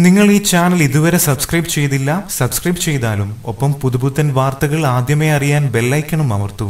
നിങ്ങൾ ഈ ചാനൽ ഇതുവരെ സബ്സ്ക്രൈബ് ചെയ്തില്ല, സബ്സ്ക്രൈബ് ചെയ്താലും ഒപ്പം പുതുപുത്തൻ വാർത്തകൾ ആദ്യമേ അറിയാൻ ബെല്ലൈക്കണും അമർത്തൂ.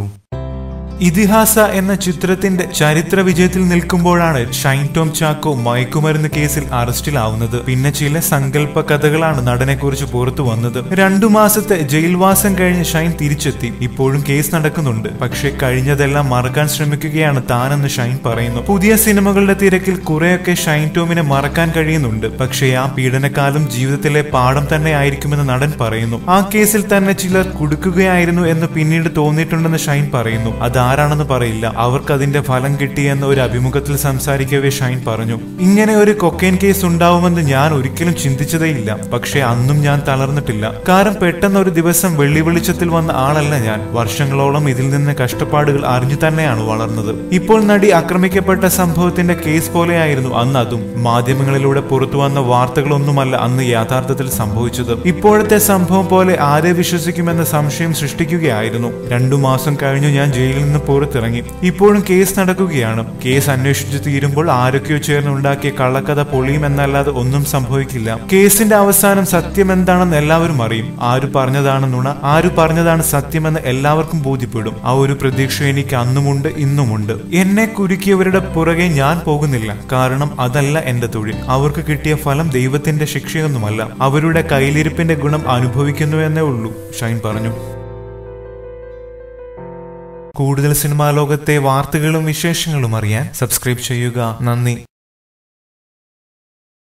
ഇതിഹാസ എന്ന ചിത്രത്തിന്റെ ചരിത്ര വിജയത്തിൽ നിൽക്കുമ്പോഴാണ് ഷൈൻ ടോം ചാക്കോ മയക്കുമരുന്ന് കേസിൽ അറസ്റ്റിലാവുന്നത്. പിന്നെ ചില സങ്കല്പ കഥകളാണ് നടനെ കുറിച്ച് പുറത്തു വന്നത്. 2 മാസത്തെ ജയിൽവാസം കഴിഞ്ഞ് ഷൈൻ തിരിച്ചെത്തി. ഇപ്പോഴും കേസ് നടക്കുന്നുണ്ട്. പക്ഷെ കഴിഞ്ഞതെല്ലാം മറക്കാൻ ശ്രമിക്കുകയാണ് താനെന്ന് ഷൈൻ പറയുന്നു. പുതിയ സിനിമകളുടെ തിരക്കിൽ കുറെയൊക്കെ ഷൈൻ ടോമിനെ മറക്കാൻ കഴിയുന്നുണ്ട്. പക്ഷേ ആ പീഡനക്കാലം ജീവിതത്തിലെ പാഠം തന്നെ ആയിരിക്കുമെന്ന് നടൻ പറയുന്നു. ആ കേസിൽ തന്നെ ചിലർ കുടുക്കുകയായിരുന്നു എന്ന് പിന്നീട് തോന്നിയിട്ടുണ്ടെന്ന് ഷൈൻ പറയുന്നു. ആരാണെന്ന് പറയില്ല, അവർക്ക് അതിന്റെ ഫലം കിട്ടിയെന്ന് ഒരു അഭിമുഖത്തിൽ സംസാരിക്കവേ ഷൈൻ പറഞ്ഞു. ഇങ്ങനെ ഒരു കൊക്കൈൻ കേസ് ഉണ്ടാവുമെന്ന് ഞാൻ ഒരിക്കലും ചിന്തിച്ചതേയില്ല. പക്ഷെ അന്നും ഞാൻ തളർന്നിട്ടില്ല. കാരണം പെട്ടെന്ന് ഒരു ദിവസം വെള്ളി വെളിച്ചത്തിൽ വന്ന ആളല്ല ഞാൻ. വർഷങ്ങളോളം ഇതിൽ നിന്ന് കഷ്ടപ്പാടുകൾ അറിഞ്ഞു തന്നെയാണ് വളർന്നത്. ഇപ്പോൾ നടി ആക്രമിക്കപ്പെട്ട സംഭവത്തിന്റെ കേസ് പോലെയായിരുന്നു അന്ന് അതും. മാധ്യമങ്ങളിലൂടെ പുറത്തു വന്ന വാർത്തകളൊന്നുമല്ല അന്ന് യഥാർത്ഥത്തിൽ സംഭവിച്ചത്. ഇപ്പോഴത്തെ സംഭവം പോലെ ആരെ വിശ്വസിക്കുമെന്ന സംശയം സൃഷ്ടിക്കുകയായിരുന്നു. 2 മാസം കഴിഞ്ഞു ഞാൻ ജയിലിൽ നിന്ന് പുറത്തിറങ്ങി. ഇപ്പോഴും കേസ് നടക്കുകയാണ്. കേസ് അന്വേഷിച്ചു തീരുമ്പോൾ ആരൊക്കെയോ ചേർന്ന് ഉണ്ടാക്കിയ കള്ളക്കഥ പൊളിയുമെന്നല്ലാതെ ഒന്നും സംഭവിക്കില്ല. കേസിന്റെ അവസാനം സത്യം എന്താണെന്ന് എല്ലാവരും അറിയും. ആര് പറഞ്ഞതാണ് നുണ, ആര് പറഞ്ഞതാണ് സത്യമെന്ന് എല്ലാവർക്കും ബോധ്യപ്പെടും. ആ ഒരു പ്രതീക്ഷ എനിക്ക് അന്നുമുണ്ട്, ഇന്നുമുണ്ട്. എന്നെ കുരുക്കിയവരുടെ പുറകെ ഞാൻ പോകുന്നില്ല. കാരണം അതല്ല എന്റെ തൊഴിൽ. അവർക്ക് കിട്ടിയ ഫലം ദൈവത്തിന്റെ ശിക്ഷയൊന്നുമല്ല, അവരുടെ കയ്യിലിരിപ്പിന്റെ ഗുണം അനുഭവിക്കുന്നു എന്നേ ഉള്ളൂ, ഷൈൻ പറഞ്ഞു. കൂടുതൽ സിനിമാ ലോകത്തെ വാർത്തകളും വിശേഷങ്ങളും അറിയാൻ സബ്സ്ക്രൈബ് ചെയ്യുക. നന്ദി.